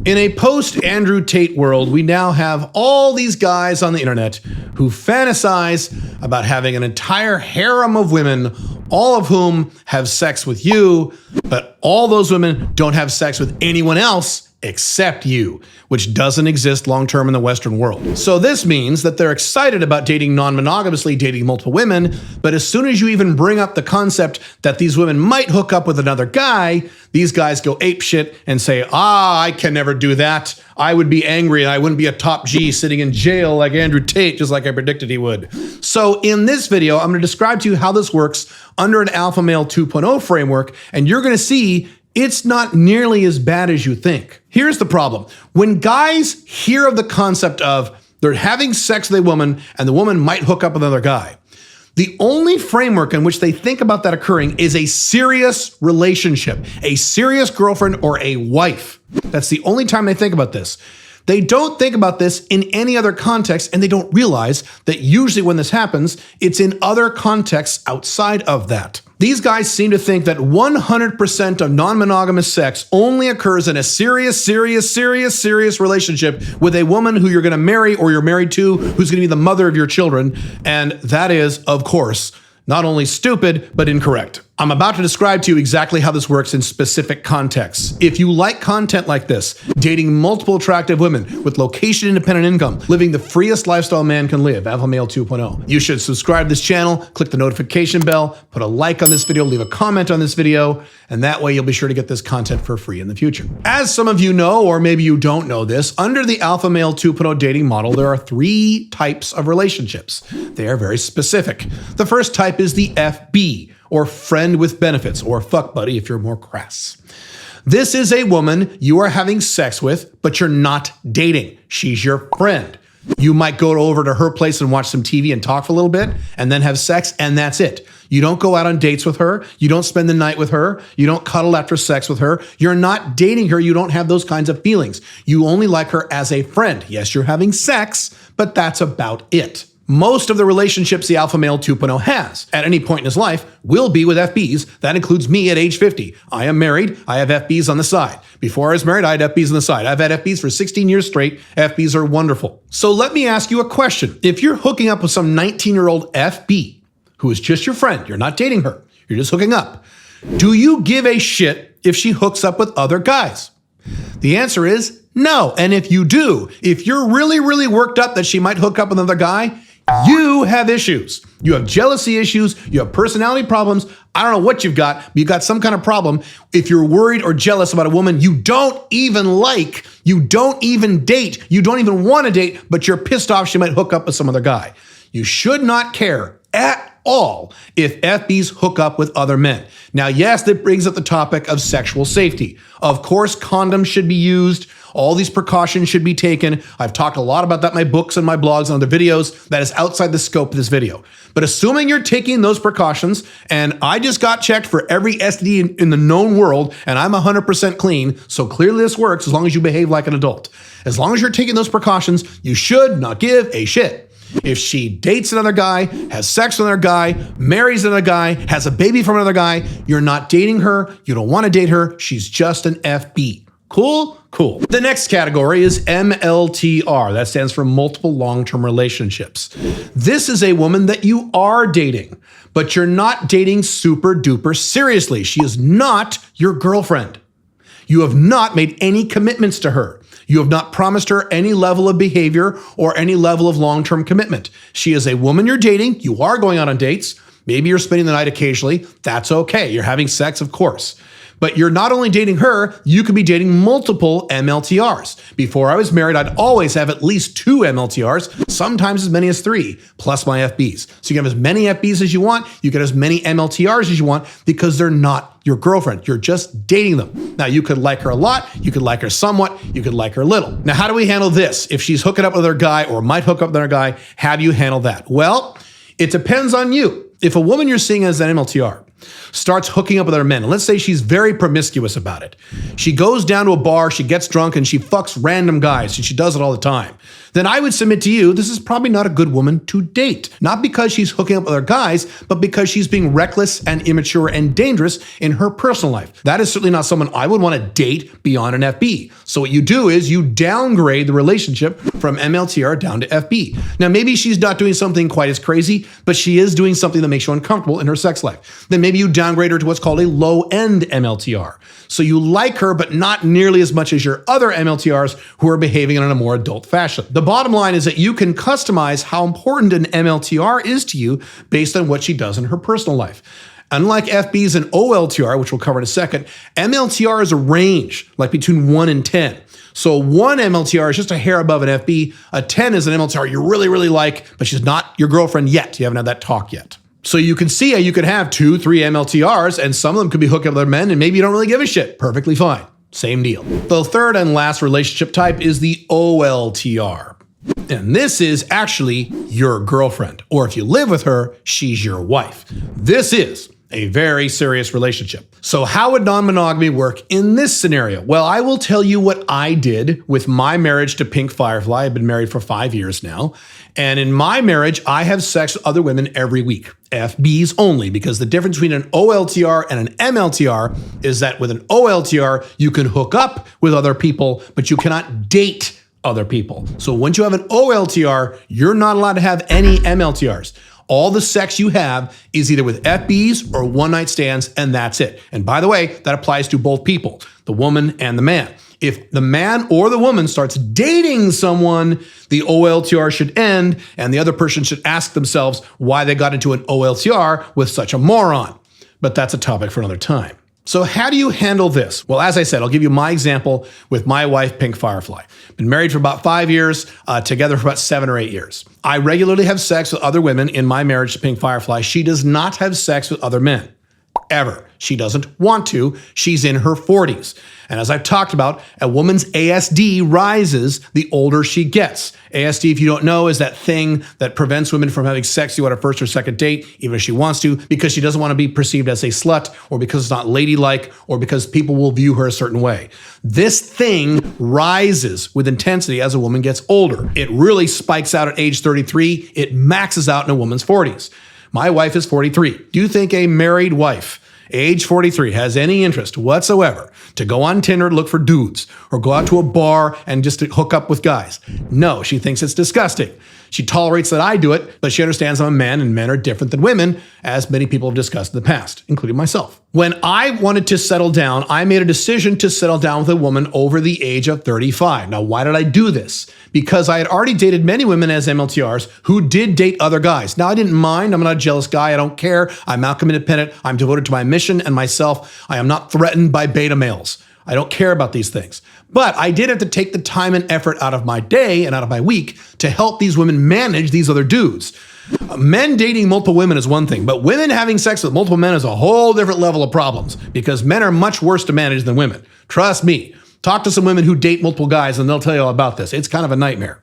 In a post-Andrew Tate world, we now have all these guys on the internet who fantasize about having an entire harem of women, all of whom have sex with you, but all those women don't have sex with anyone else except you, which doesn't exist long-term in the Western world. So this means that they're excited about dating non-monogamously, dating multiple women, but as soon as you even bring up the concept that these women might hook up with another guy, these guys go apeshit and say, I can never do that. I would be angry and I wouldn't be a top G sitting in jail like Andrew Tate, just like I predicted he would. So in this video, I'm going to describe to you how this works under an Alpha Male 2.0 framework, and you're going to see it's not nearly as bad as you think. Here's the problem. When guys hear of the concept of they're having sex with a woman and the woman might hook up with another guy, the only framework in which they think about that occurring is a serious relationship, a serious girlfriend or a wife. That's the only time they think about this. They don't think about this in any other context, and they don't realize that usually when this happens, it's in other contexts outside of that. These guys seem to think that 100% of non-monogamous sex only occurs in a serious relationship with a woman who you're going to marry or you're married to, who's going to be the mother of your children. And that is, of course, not only stupid, but incorrect. I'm about to describe to you exactly how this works in specific contexts. If you like content like this, dating multiple attractive women with location-independent income, living the freest lifestyle man can live, Alpha Male 2.0, you should subscribe to this channel, click the notification bell, put a like on this video, leave a comment on this video, and that way you'll be sure to get this content for free in the future. As some of you know, or maybe you don't know this, under the Alpha Male 2.0 dating model, there are 3 types of relationships. They are very specific. The first type is the FB, or friend with benefits, or fuck buddy if you're more crass. This is a woman you are having sex with, but you're not dating. She's your friend. You might go over to her place and watch some TV and talk for a little bit, and then have sex, and that's it. You don't go out on dates with her. You don't spend the night with her. You don't cuddle after sex with her. You're not dating her. You don't have those kinds of feelings. You only like her as a friend. Yes, you're having sex, but that's about it. Most of the relationships the Alpha Male 2.0 has at any point in his life will be with FBs. That includes me at age 50. I am married. I have FBs on the side. Before I was married, I had FBs on the side. I've had FBs for 16 years straight. FBs are wonderful. So let me ask you a question. If you're hooking up with some 19-year-old FB who is just your friend, you're not dating her, you're just hooking up, do you give a shit if she hooks up with other guys? The answer is no. And if you do, if you're really worked up that she might hook up with another guy, you have issues. You have jealousy issues. You have personality problems. I don't know what you've got, but you've got some kind of problem. If you're worried or jealous about a woman you don't even like, you don't even date, you don't even want to date, but you're pissed off she might hook up with some other guy. You should not care at all if FBs hook up with other men. Now, yes, that brings up the topic of sexual safety. Of course, condoms should be used. All these precautions should be taken. I've talked a lot about that in my books and my blogs and other videos. That is outside the scope of this video. But assuming you're taking those precautions, and I just got checked for every STD in the known world, and I'm 100% clean, so clearly this works as long as you behave like an adult. As long as you're taking those precautions, you should not give a shit. If she dates another guy, has sex with another guy, marries another guy, has a baby from another guy, you're not dating her, you don't want to date her, she's just an FB. Cool? Cool. The next category is MLTR. That stands for multiple long-term relationships. This is a woman that you are dating, but you're not dating super duper seriously. She is not your girlfriend. You have not made any commitments to her. You have not promised her any level of behavior or any level of long-term commitment. She is a woman you're dating. You are going out on dates. Maybe you're spending the night occasionally. That's okay. You're having sex, of course. But you're not only dating her, you could be dating multiple MLTRs. Before I was married, I'd always have at least 2 MLTRs, sometimes as many as 3, plus my FBs. So you can have as many FBs as you want, you can have as many MLTRs as you want, because they're not your girlfriend. You're just dating them. Now, you could like her a lot, you could like her somewhat, you could like her little. Now, how do we handle this? If she's hooking up with another guy or might hook up with another guy, how do you handle that? Well, it depends on you. If a woman you're seeing as an MLTR starts hooking up with other men, and let's say she's very promiscuous about it. She goes down to a bar, she gets drunk, and she fucks random guys, and she does it all the time. Then I would submit to you, this is probably not a good woman to date. Not because she's hooking up with other guys, but because she's being reckless and immature and dangerous in her personal life. That is certainly not someone I would want to date beyond an FB. So what you do is you downgrade the relationship from MLTR down to FB. Now, maybe she's not doing something quite as crazy, but she is doing something that makes you uncomfortable in her sex life. Then maybe you downgrade her to what's called a low-end MLTR. So you like her, but not nearly as much as your other MLTRs who are behaving in a more adult fashion. The bottom line is that you can customize how important an MLTR is to you based on what she does in her personal life. Unlike FBs and OLTR, which we'll cover in a second, MLTR is a range, like between 1 and 10. So 1 MLTR is just a hair above an FB. A 10 is an MLTR you really, really like, but she's not your girlfriend yet. You haven't had that talk yet. So you can see how you could have 2, 3 MLTRs, and some of them could be hooking up with other men, and maybe you don't really give a shit. Perfectly fine. Same deal. The third and last relationship type is the OLTR. And this is actually your girlfriend, or if you live with her, she's your wife. This is a very serious relationship. So how would non-monogamy work in this scenario? Well, I will tell you what I did with my marriage to Pink Firefly. I've been married for 5 years now. And in my marriage, I have sex with other women every week. FBs only, because the difference between an OLTR and an MLTR is that with an OLTR, you can hook up with other people, but you cannot date other people. So once you have an OLTR, you're not allowed to have any MLTRs. All the sex you have is either with FBs or one-night stands, and that's it. And by the way, that applies to both people, the woman and the man. If the man or the woman starts dating someone, the OLTR should end, and the other person should ask themselves why they got into an OLTR with such a moron. But that's a topic for another time. So how do you handle this? Well, as I said, I'll give you my example with my wife, Pink Firefly. Been married for about 5 years, together for about 7 or 8 years. I regularly have sex with other women in my marriage to Pink Firefly. She does not have sex with other men. Ever. She doesn't want to. She's in her 40s. And as I've talked about, a woman's ASD rises the older she gets. ASD, if you don't know, is that thing that prevents women from having sex on a first or second date, even if she wants to, because she doesn't want to be perceived as a slut, or because it's not ladylike, or because people will view her a certain way. This thing rises with intensity as a woman gets older. It really spikes out at age 33. It maxes out in a woman's 40s. My wife is 43. Do you think a married wife, age 43, has any interest whatsoever to go on Tinder to look for dudes or go out to a bar and just to hook up with guys? No, she thinks it's disgusting. She tolerates that I do it, but she understands I'm a man and men are different than women, as many people have discussed in the past, including myself. When I wanted to settle down, I made a decision to settle down with a woman over the age of 35. Now, why did I do this? Because I had already dated many women as MLTRs who did date other guys. Now, I didn't mind. I'm not a jealous guy. I don't care. I'm outcome independent. I'm devoted to my mission and myself. I am not threatened by beta males. I don't care about these things. But I did have to take the time and effort out of my day and out of my week to help these women manage these other dudes. Men dating multiple women is one thing, but women having sex with multiple men is a whole different level of problems, because men are much worse to manage than women. Trust me. Talk to some women who date multiple guys and they'll tell you all about this. It's kind of a nightmare.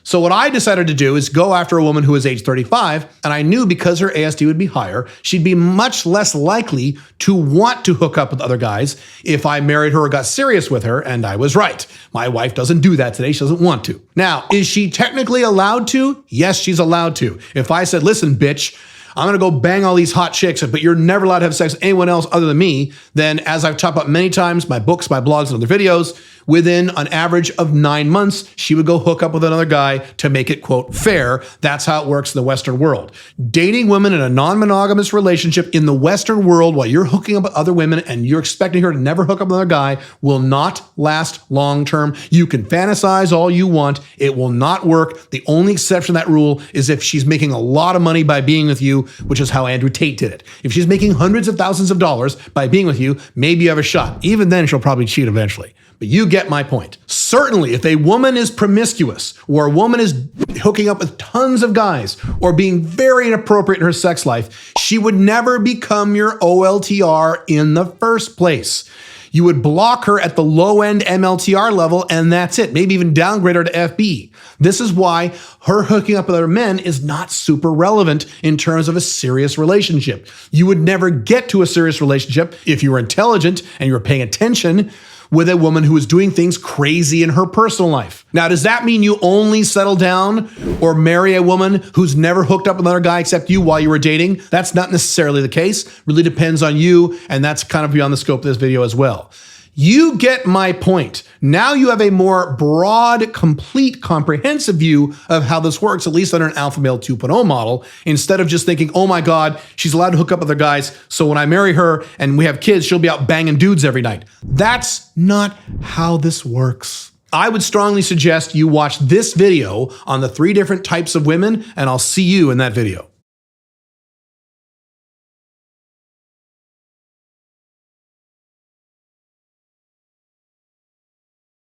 So what I decided to do is go after a woman who is age 35, and I knew because her ASD would be higher, she'd be much less likely to want to hook up with other guys if I married her or got serious with her, and I was right. My wife doesn't do that today. She doesn't want to. Now, is she technically allowed to? Yes, she's allowed to. If I said, listen, bitch, I'm going to go bang all these hot chicks, but you're never allowed to have sex with anyone else other than me, then as I've talked about many times, my books, my blogs, and other videos, within an average of 9 months, she would go hook up with another guy to make it, quote, fair. That's how it works in the Western world. Dating women in a non-monogamous relationship in the Western world while you're hooking up with other women and you're expecting her to never hook up with another guy will not last long term. You can fantasize all you want. It will not work. The only exception to that rule is if she's making a lot of money by being with you, which is how Andrew Tate did it. If she's making hundreds of thousands of dollars by being with you, maybe you have a shot. Even then, she'll probably cheat eventually. But you get my point. Certainly, if a woman is promiscuous or a woman is hooking up with tons of guys or being very inappropriate in her sex life, she would never become your OLTR in the first place. You would block her at the low-end MLTR level, and that's it. Maybe even downgrade her to FB. This is why her hooking up with other men is not super relevant in terms of a serious relationship. You would never get to a serious relationship if you were intelligent and you were paying attention with a woman who is doing things crazy in her personal life. Now, does that mean you only settle down or marry a woman who's never hooked up with another guy except you while you were dating? That's not necessarily the case. Really depends on you, and that's kind of beyond the scope of this video as well. You get my point. Now you have a more broad, complete, comprehensive view of how this works, at least under an alpha male 2.0 model, instead of just thinking, oh my God, she's allowed to hook up with other guys, so when I marry her and we have kids, she'll be out banging dudes every night. That's not how this works. I would strongly suggest you watch this video on the 3 different types of women, and I'll see you in that video.